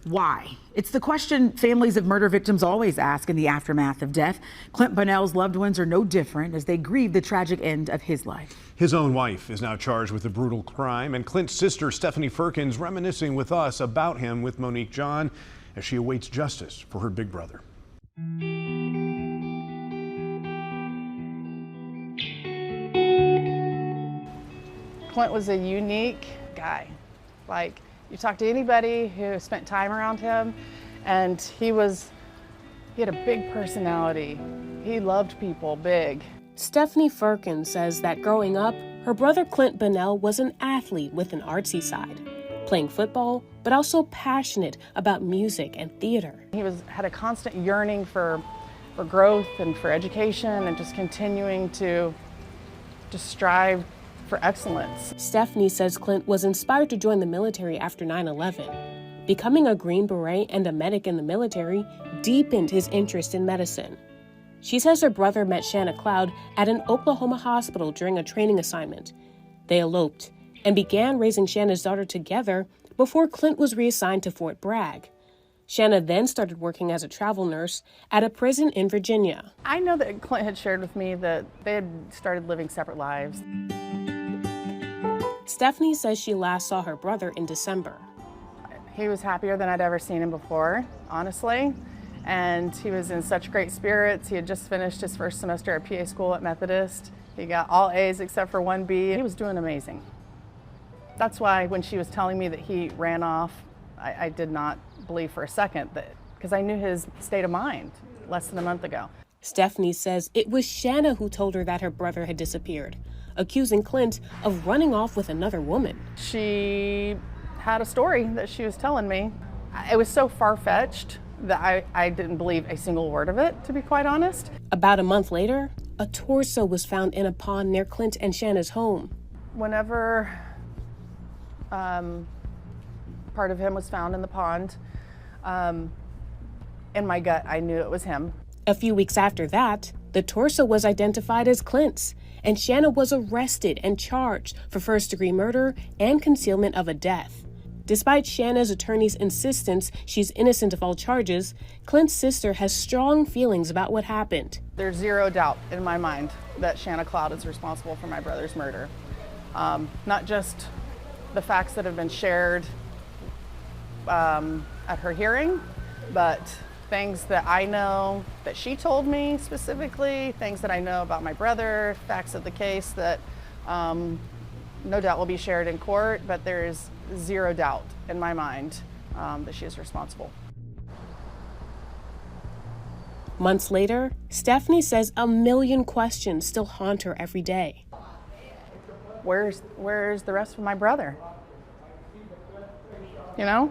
Why? It's the question families of murder victims always ask in the aftermath of death. Clint Bonnell's loved ones are no different as they grieve the tragic end of his life. His own wife is now charged with the brutal crime, and Clint's sister, Stefanie Firkins, reminiscing with us about him with Monique John as she awaits justice for her big brother. Clint was a unique guy. Like, you talk to anybody who spent time around him, and he had a big personality. He loved people big. Stefanie Firkins says that growing up, her brother Clint Bonnell was an athlete with an artsy side, playing football, but also passionate about music and theater. He had a constant yearning for growth and for education and just continuing to strive for excellence. Stefanie says Clint was inspired to join the military after 9/11. Becoming a Green Beret and a medic in the military deepened his interest in medicine. She says her brother met Shanna Cloud at an Oklahoma hospital during a training assignment. They eloped and began raising Shanna's daughter together before Clint was reassigned to Fort Bragg. Shanna then started working as a travel nurse at a prison in Virginia. I know that Clint had shared with me that they had started living separate lives. Stefanie says she last saw her brother in December. He was happier than I'd ever seen him before, honestly, and he was in such great spirits. He had just finished his first semester at PA school at Methodist. He got all A's except for one B. He was doing amazing. That's why when she was telling me that he ran off, I did not believe for a second that, because I knew his state of mind less than a month ago. Stefanie says it was Shanna who told her that her brother had disappeared, accusing Clint of running off with another woman. She had a story that she was telling me. It was so far-fetched that I didn't believe a single word of it, to be quite honest. About a month later, a torso was found in a pond near Clint and Shanna's home. Whenever part of him was found in the pond, in my gut, I knew it was him. A few weeks after that, the torso was identified as Clint's, and Shanna was arrested and charged for first-degree murder and concealment of a death. Despite Shanna's attorney's insistence she's innocent of all charges, Clint's sister has strong feelings about what happened. There's zero doubt in my mind that Shanna Cloud is responsible for my brother's murder. Not just the facts that have been shared at her hearing, but things that I know that she told me specifically, things that I know about my brother, facts of the case that no doubt will be shared in court, but there is zero doubt in my mind that she is responsible. Months later, Stefanie says a million questions still haunt her every day. Where's the rest of my brother? You know?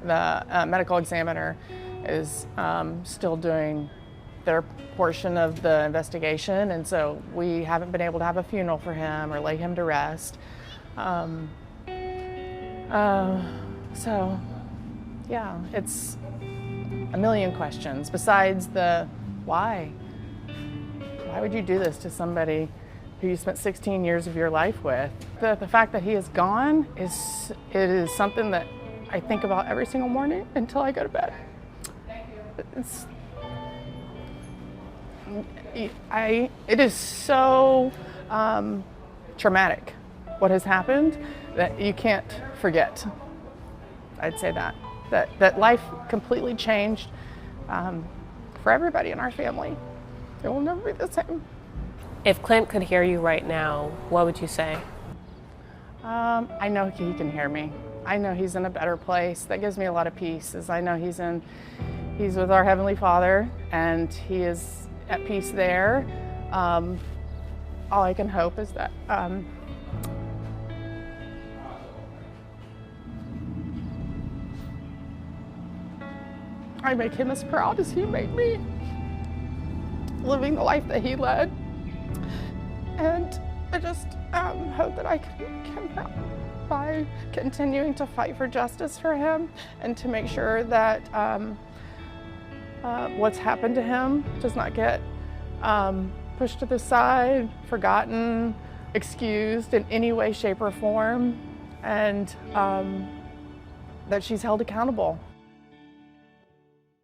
The medical examiner is still doing their portion of the investigation, and so we haven't been able to have a funeral for him or lay him to rest. So, yeah, it's a million questions besides the why. Why would you do this to somebody who you spent 16 years of your life with? The fact that he is gone is something that I think about every single morning until I go to bed. It is so traumatic what has happened that you can't forget. I'd say that life completely changed for everybody in our family. It will never be the same. If Clint could hear you right now, what would you say? I know he can hear me. I know he's in a better place. That gives me a lot of peace, is I know he's with our Heavenly Father, and he is at peace there. All I can hope is that I make him as proud as he made me, living the life that he led. And I just hope that I can help by continuing to fight for justice for him and to make sure that what's happened to him does not get pushed to the side, forgotten, excused in any way, shape, or form. and that she's held accountable.